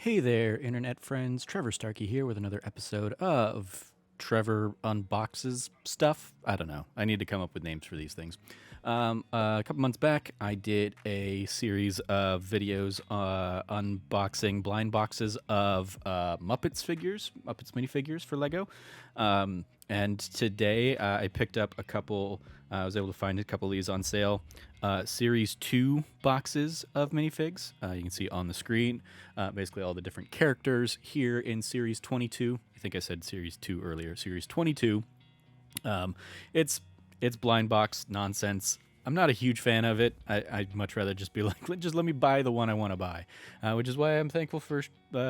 Hey there, internet friends. Trevor Starkey here with another episode of Trevor Unboxes Stuff. I don't know. I need to come up with names for these things. A couple months back, I did a series of videos unboxing blind boxes of Muppets figures, Muppets minifigures for LEGO. And today I picked up a couple, I was able to find a couple of these on sale. Series 2 boxes of minifigs. You can see on the screen basically all the different characters here in Series 22. I think I said Series 2 earlier. Series 22. It's blind box nonsense. I'm not a huge fan of it. I'd much rather just be like, just let me buy the one I want to buy, which is why I'm thankful for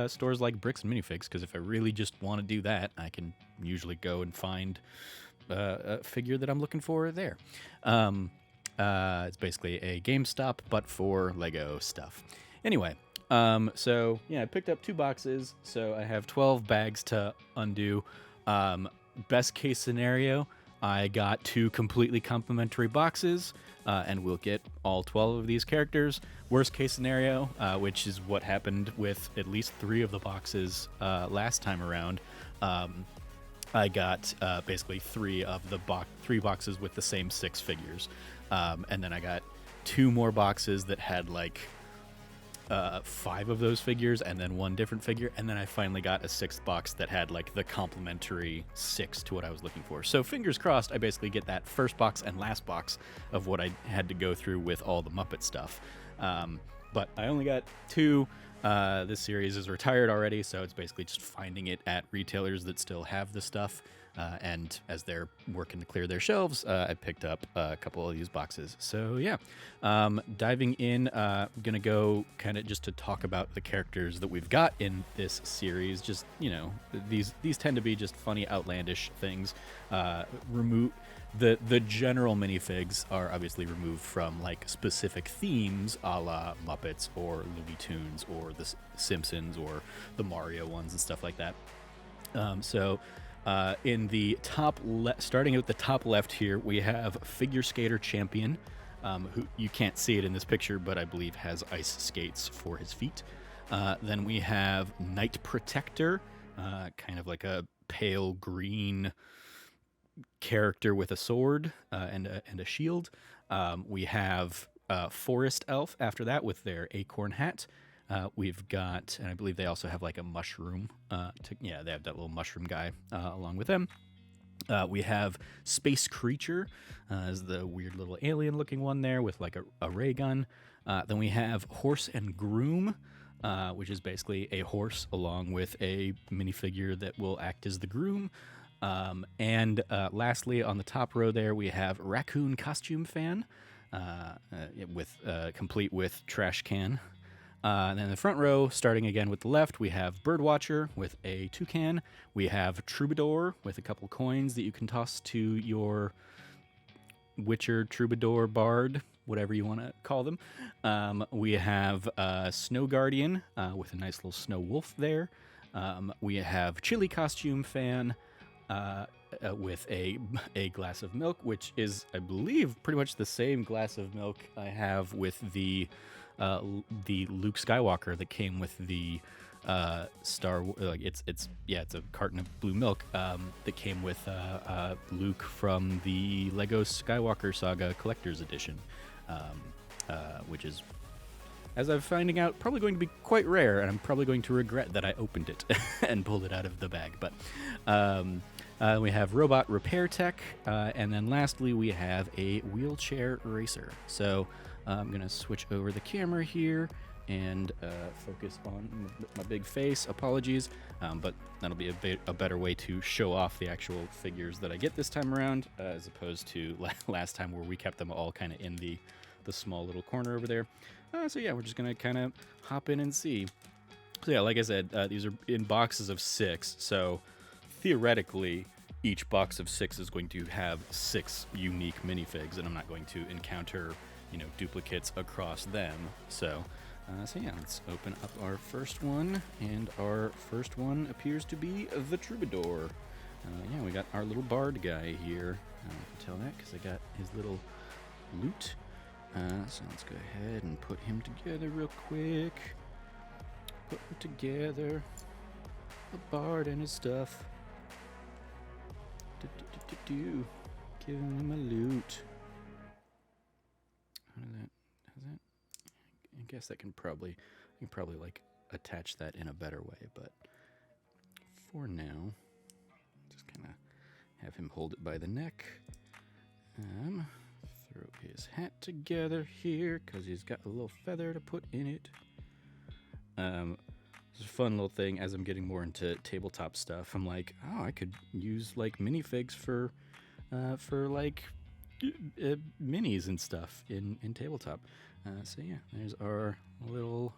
stores like Bricks and Minifigs, because if I really just want to do that, I can usually go and find a figure that I'm looking for there. It's basically a GameStop, but for Lego stuff. Anyway, so yeah, I picked up 2 boxes, so I have 12 bags to undo. Best case scenario, I got 2 completely complimentary boxes, and we'll get all 12 of these characters. Worst case scenario, which is what happened with at least 3 of the boxes last time around, I got basically 3 boxes with the same 6 figures. And then I got 2 more boxes that had like 5 of those figures and then 1 different figure. And then I finally got a 6th box that had like the complementary 6 to what I was looking for. So fingers crossed, I basically get that first box and last box of what I had to go through with all the Muppet stuff. But I only got 2. This series is retired already, so it's basically just finding it at retailers that still have the stuff. And as they're working to clear their shelves, I picked up a couple of these boxes. So yeah, diving in, I'm gonna go kind of just to talk about the characters that we've got in this series. Just, you know, these tend to be just funny, outlandish things. Remove the general minifigs are obviously removed from like specific themes, a la Muppets or Looney Tunes or the Simpsons or the Mario ones and stuff like that. In the top starting at the top left here, we have Figure Skater Champion, who you can't see it in this picture, but I believe has ice skates for his feet. Then we have Knight Protector, kind of like a pale green character with a sword and a shield. We have Forest Elf after that with their acorn hat. We've got, and I believe they also have like a mushroom. They have that little mushroom guy along with them. We have Space Creature as the weird little alien-looking one there with like a ray gun. Then we have Horse and Groom, which is basically a horse along with a minifigure that will act as the groom. And lastly, on the top row there, we have Raccoon Costume Fan, complete with trash can. And then in the front row, starting again with the left, we have Birdwatcher with a toucan. We have Troubadour with a couple coins that you can toss to your Witcher, Troubadour, Bard, whatever you want to call them. We have Snow Guardian with a nice little snow wolf there. We have Chili Costume Fan with a glass of milk, which is, I believe, pretty much the same glass of milk I have with the Luke Skywalker that came with the Star Wars. Like it's a carton of blue milk that came with Luke from the Lego Skywalker Saga Collector's Edition, which is, as I'm finding out, probably going to be quite rare, and I'm probably going to regret that I opened it and pulled it out of the bag. But we have Robot Repair Tech, and then lastly we have a Wheelchair Racer. So I'm going to switch over the camera here and focus on my big face. Apologies, but that'll be a better way to show off the actual figures that I get this time around, as opposed to last time where we kept them all kind of in the small little corner over there. So yeah, we're just going to kind of hop in and see. So yeah, like I said, these are in boxes of 6, so theoretically each box of 6 is going to have 6 unique minifigs, and I'm not going to encounter, duplicates across them. So yeah, let's open up our first one, and our first one appears to be the Troubadour. Yeah, we got our little bard guy here. I can tell that because I got his little lute. So let's go ahead and put him together real quick. putting together a bard and his stuff. Giving him a loot. How did that? Has that? I guess that can probably like attach that in a better way, but for now, just kind of have him hold it by the neck. Throw his hat together here because he's got a little feather to put in it. It's a fun little thing as I'm getting more into tabletop stuff. I'm like, oh, I could use like minifigs for like minis and stuff in tabletop. So yeah, there's our little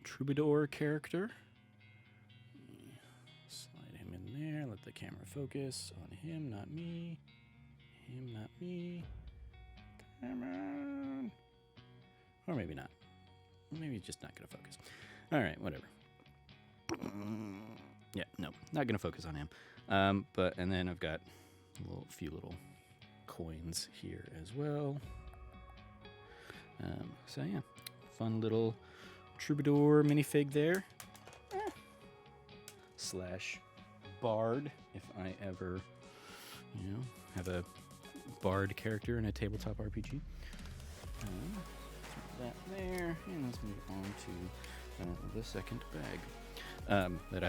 troubadour character. Slide him in there. Let the camera focus on him, not me. Him, not me. Come on. Or maybe not. Maybe it's just not going to focus. All right, whatever. Yeah, no, not going to focus on him. And then I've got a few little coins here as well. So yeah, fun little troubadour minifig there. Slash bard, if I ever, have a bard character in a tabletop RPG. Throw that there, and let's move on to the second bag. That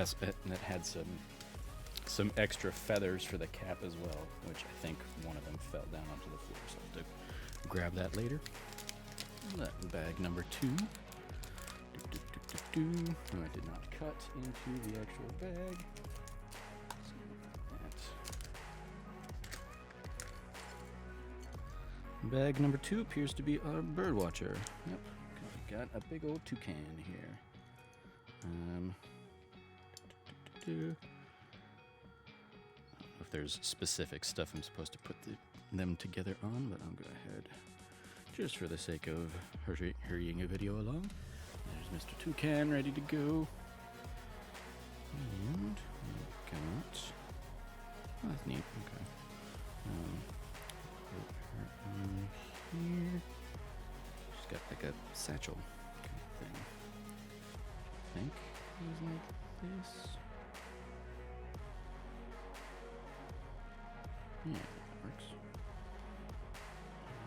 had some extra feathers for the cap as well, which I think one of them fell down onto the floor, so I'll have to grab that later. Bag number 2. No, I did not cut into the actual bag. So that. Bag number 2 appears to be our bird watcher. Yep, we've got a big old toucan here. I don't know if there's specific stuff I'm supposed to put them together on, but I'll go ahead just for the sake of hurrying a video along. There's Mr. Toucan ready to go. And we've got... Oh, that's neat. Okay. Put her on here. She's got like a satchel kind of thing. I think it was like this. Yeah, that works.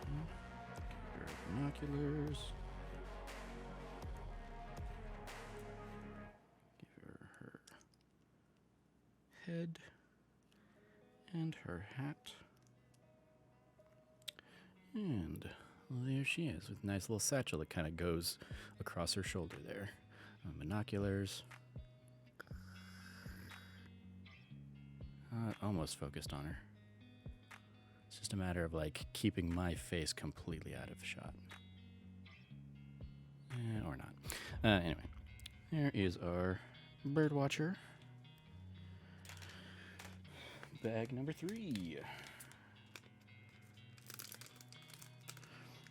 Give her binoculars. Give her her head and her hat. And there she is with a nice little satchel that kind of goes across her shoulder there. Binoculars. Almost focused on her. It's just a matter of like keeping my face completely out of shot. Or not. Anyway, there is our bird watcher. Bag number 3.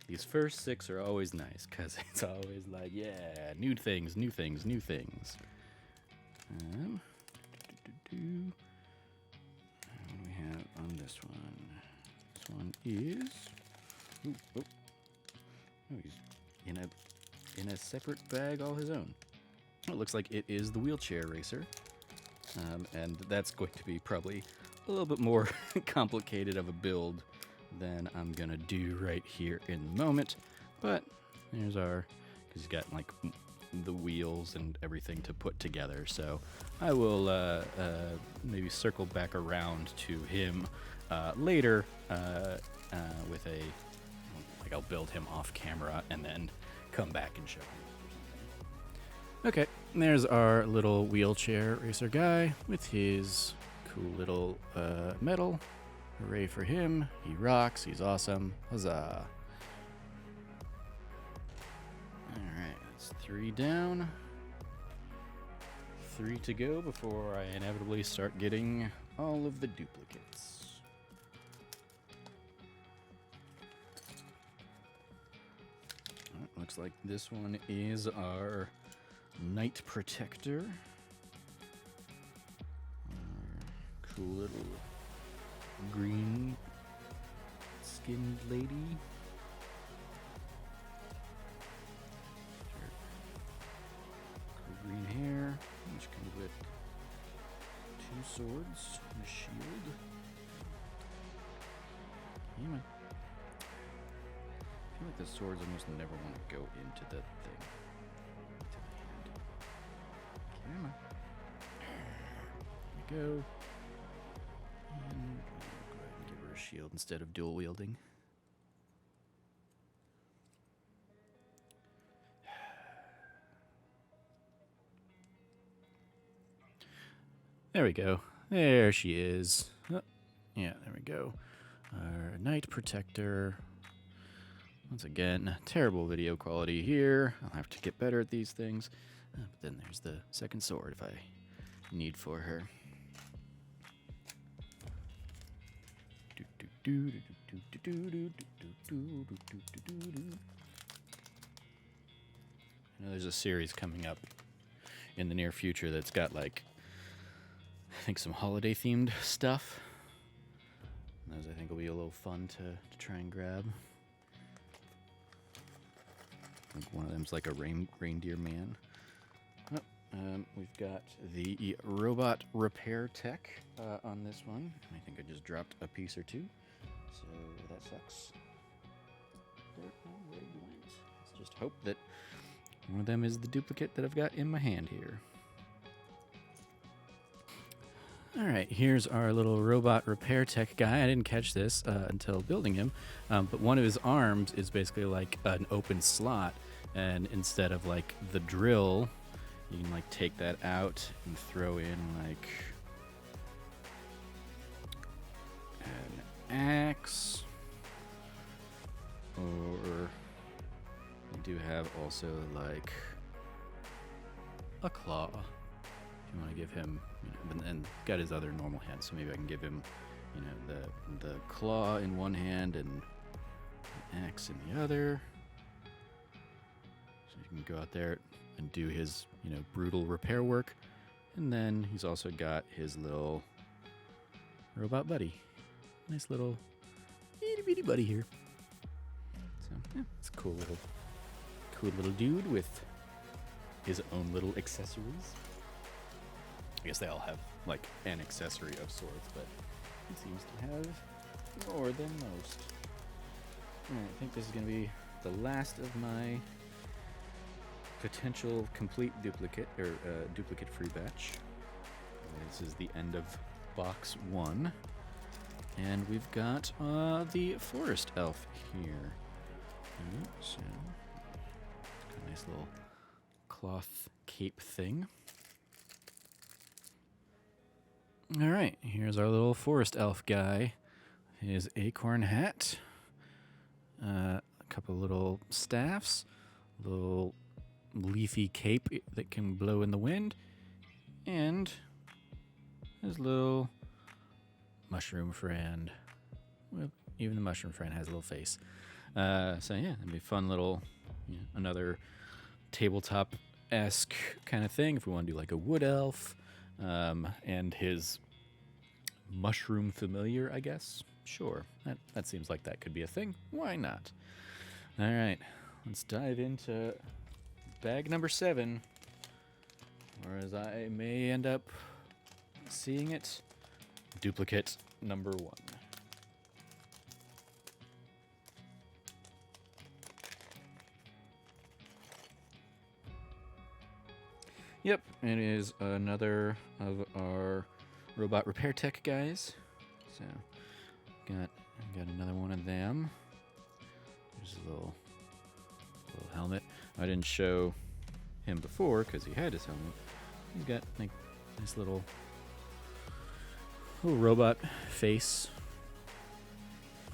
These first 6 are always nice because it's always like, yeah, new things, new things, new things. What do we have on this one? This one is... Oh, he's in a separate bag all his own. It looks like it is the wheelchair racer. And that's going to be probably a little bit more complicated of a build than I'm gonna do right here in the moment. But there's our... because he's got like the wheels and everything to put together. So I will maybe circle back around to him later with a... like I'll build him off camera and then come back and show him. Okay, there's our little wheelchair racer guy with his cool little medal. Hooray for him. He rocks. He's awesome. Huzzah. Alright, that's 3 down. 3 to go before I inevitably start getting all of the duplicates. Looks like this one is our Night Protector. Our cool little green skinned lady. Cool green hair, which comes with 2 swords and a shield. Come on. I feel like the swords almost never want to go into the thing. Into the hand. Come on. There we go. And go ahead and give her a shield instead of dual wielding. There we go. There she is. Oh, yeah, there we go. Our Knight Protector. Once again, terrible video quality here. I'll have to get better at these things. But then there's the second sword if I need for her. I know there's a series coming up in the near future that's got like I think some holiday themed stuff. Those I think will be a little fun to try and grab. I think one of them's like a reindeer man. Oh, we've got the robot repair tech on this one. I think I just dropped a piece or two, so that sucks. Where you went? Let's just hope that one of them is the duplicate that I've got in my hand here. All right, here's our little robot repair tech guy. I didn't catch this until building him, but one of his arms is basically like an open slot, and instead of like the drill, you can like take that out and throw in like an axe, or we do have also like a claw. You want to give him, and got his other normal hand, so maybe I can give him, the claw in one hand and an axe in the other. So you can go out there and do his, brutal repair work. And then he's also got his little robot buddy. Nice little itty bitty buddy here. So, yeah, it's a cool little dude with his own little accessories. I guess they all have, like, an accessory of sorts, but he seems to have more than most. Alright, I think this is going to be the last of my potential complete duplicate, or duplicate-free batch. This is the end of box 1. And we've got the forest elf here. So, got a nice little cloth cape thing. All right, here's our little forest elf guy. His acorn hat, a couple little staffs, little leafy cape that can blow in the wind, and his little mushroom friend. Well, even the mushroom friend has a little face. So yeah, it'd be a fun little, another tabletop-esque kind of thing if we want to do like a wood elf. And his mushroom familiar, I guess. Sure, that seems like that could be a thing. Why not? All right, let's dive into bag number 7, or as I may end up seeing it, duplicate number 1. Yep, it is another of our robot repair tech guys. So, got another one of them. There's a little helmet. I didn't show him before because he had his helmet. He's got like this little robot face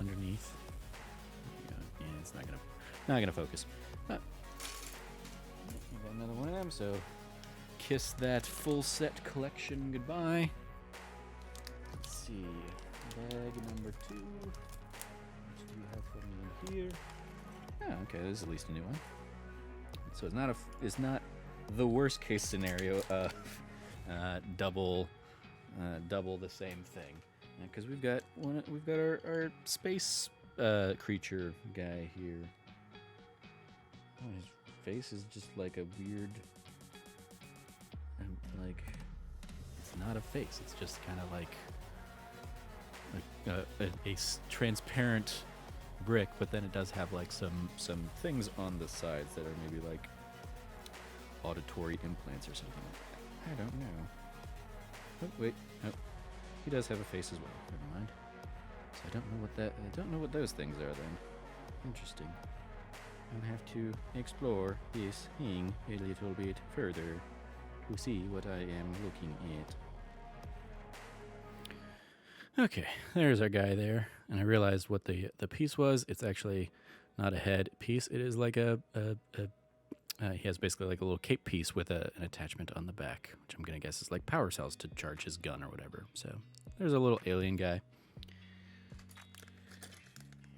underneath. Yeah, it's not gonna focus. But we got another one of them. So. Kiss that full set collection goodbye. Let's see. Bag number 2. What do you have for me in here? Oh, okay, this is at least a new one. So it's not the worst case scenario of double the same thing. Because we've got our space creature guy here. Oh, his face is just like a weird not a face. It's just kind of like a transparent brick, but then it does have like some things on the sides that are maybe like auditory implants or something like that. I don't know. Oh wait, oh, he does have a face as well. Never mind. So I don't know what those things are then. Interesting. I'll have to explore this thing a little bit further to see what I am looking at. Okay, there's our guy there, and I realized what the piece was. It's actually not a head piece. It is like he has basically like a little cape piece with an attachment on the back, which I'm gonna guess is like power cells to charge his gun or whatever. So there's a little alien guy.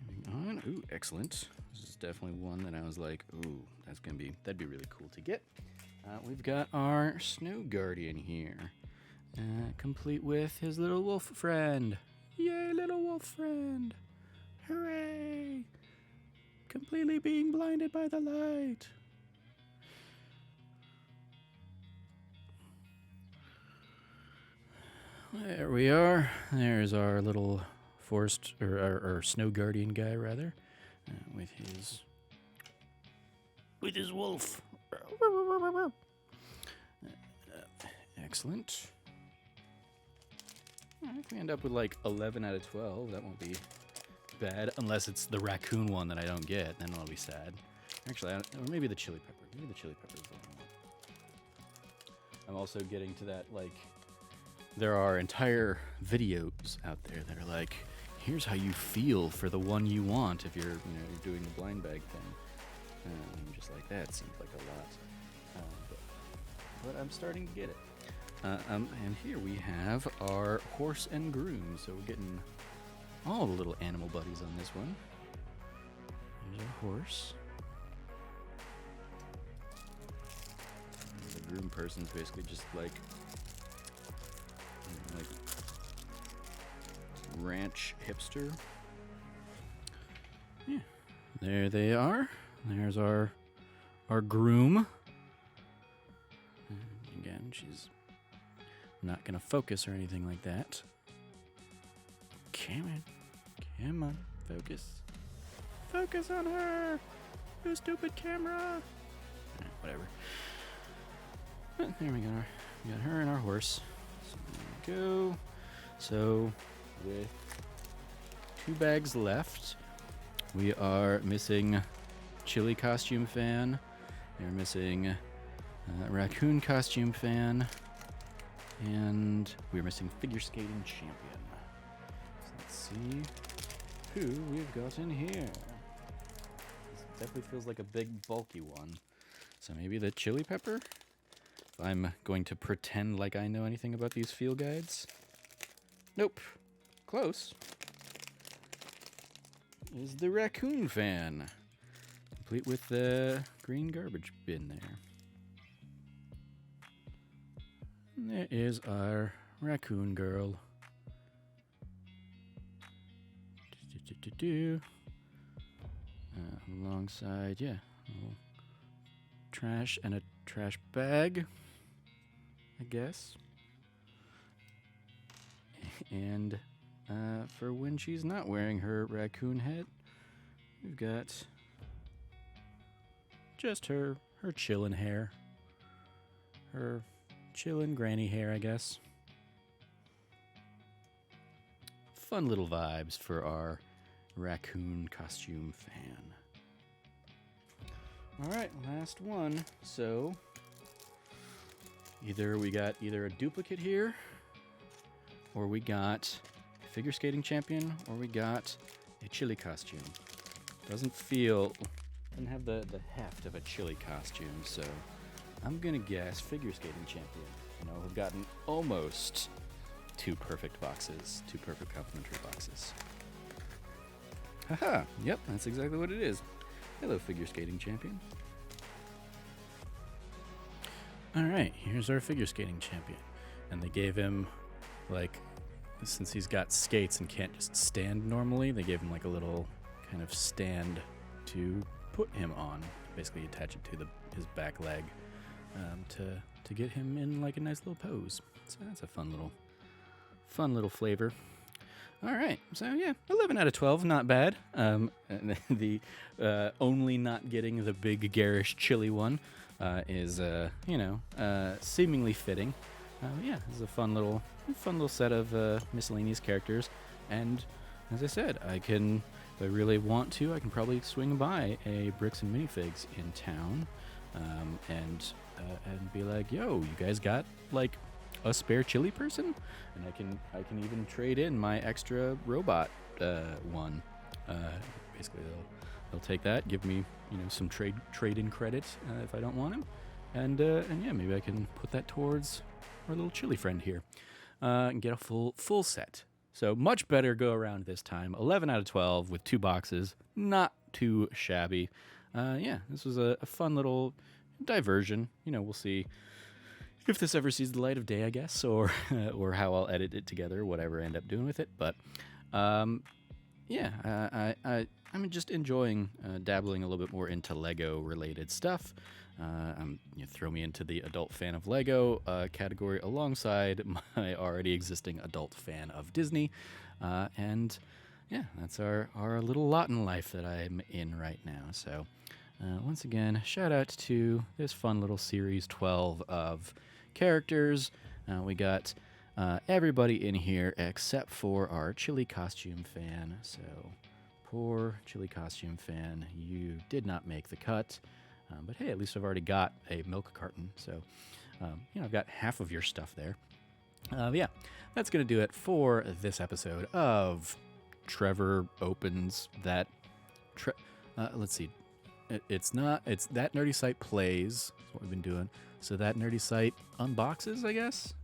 Moving on. Ooh, excellent. This is definitely one that I was like, ooh, that'd be really cool to get. We've got our Snow Guardian here. Complete with his little wolf friend. Yay, little wolf friend. Hooray. Completely being blinded by the light. There we are. There's our little forest, or our Snow Guardian guy, rather, with his wolf. Excellent. If we end up with like 11 out of 12, that won't be bad, unless it's the raccoon one that I don't get. Then I'll be sad. Actually, or maybe the chili pepper. Maybe the chili pepper is the one. I'm also getting to that, like, there are entire videos out there that are like, here's how you feel for the one you want if you're doing the blind bag thing. I'm just like, that seems like a lot. But I'm starting to get it. And here we have our horse and groom. So we're getting all the little animal buddies on this one. There's our horse. And the groom person's basically just like ranch hipster. Yeah, there they are. There's our groom. And again, she's not gonna focus or anything like that. Come on, focus on her, you stupid camera. Whatever. But there we got her and our horse. So there we go. So with 2 bags left, we are missing chili costume fan. We're missing raccoon costume fan. And we're missing figure skating champion. So let's see who we've got in here. This definitely feels like a big, bulky one. So maybe the chili pepper? If I'm going to pretend like I know anything about these field guides. Nope. Close. Is the raccoon fan. Complete with the green garbage bin there. And there is our raccoon girl. Alongside, yeah, a little trash and a trash bag, I guess. And for when she's not wearing her raccoon hat, we've got just her chillin' hair. Her chillin' granny hair, I guess. Fun little vibes for our raccoon costume fan. Alright, last one. So, we got either a duplicate here, or we got a figure skating champion, or we got a chili costume. Doesn't have the heft of a chili costume, so I'm gonna guess figure skating champion. We've gotten almost 2 perfect boxes, 2 perfect complimentary boxes. Haha, yep, that's exactly what it is. Hello, figure skating champion. Alright, here's our figure skating champion. And they gave him, since he's got skates and can't just stand normally, they gave him like a little kind of stand to put him on. Basically attach it to his back leg to to get him in like a nice little pose. So that's a fun little flavor. All right, so yeah, 11 out of 12, not bad. The only not getting the big garish chili one is seemingly fitting. Yeah, this is a fun little set of miscellaneous characters, and as I said, if I really want to, I can probably swing by a Bricks and Minifigs in town, and be like, yo, you guys got like a spare chili person, and I can even trade in my extra robot one. Basically, they'll take that, give me some trade-in credit if I don't want him, and yeah, maybe I can put that towards our little chili friend here, and get a full set. So much better go around this time. 11 out of 12 with 2 boxes, not too shabby. Yeah, this was a fun little diversion. We'll see if this ever sees the light of day, I guess, or or how I'll edit it together, whatever I end up doing with it. But yeah, I'm just enjoying dabbling a little bit more into Lego related stuff. Throw me into the adult fan of Lego category alongside my already existing adult fan of Disney, and yeah, that's our little lot in life that I'm in right now. So once again, shout out to this fun little series 12 of characters. We got everybody in here except for our chili costume fan. So poor chili costume fan, you did not make the cut. But hey, at least I've already got a milk carton. So I've got half of your stuff there. Yeah, that's going to do it for this episode of Trevor Opens That. Let's see. It's That Nerdy Site Plays. That's what we've been doing. So That Nerdy Site Unboxes, I guess.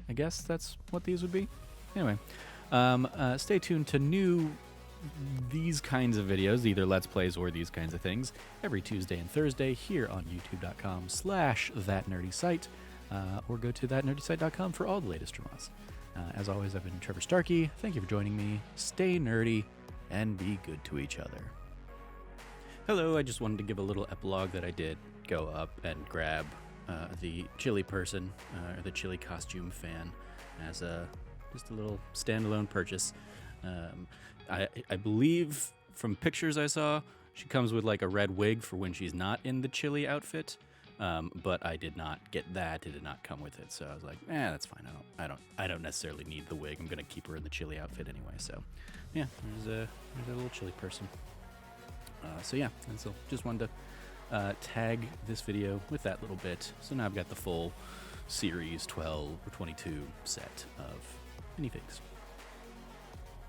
I guess that's what these would be. Anyway, stay tuned to these kinds of videos, either Let's Plays or these kinds of things, every Tuesday and Thursday here on youtube.com/thatnerdysite, or go to thatnerdysite.com for all the latest from us. As always, I've been Trevor Starkey. Thank you for joining me. Stay nerdy and be good to each other. Hello, I just wanted to give a little epilogue that I did go up and grab the chili person, or the chili costume fan, as just a little standalone purchase. I believe from pictures I saw, she comes with like a red wig for when she's not in the chili outfit. But I did not get that. It did not come with it. So I was like, that's fine. I don't necessarily need the wig. I'm gonna keep her in the chili outfit anyway. So yeah, there's a little chili person. So yeah, and so just wanted to tag this video with that little bit. So now I've got the full series 12 or 22 set of minifigs.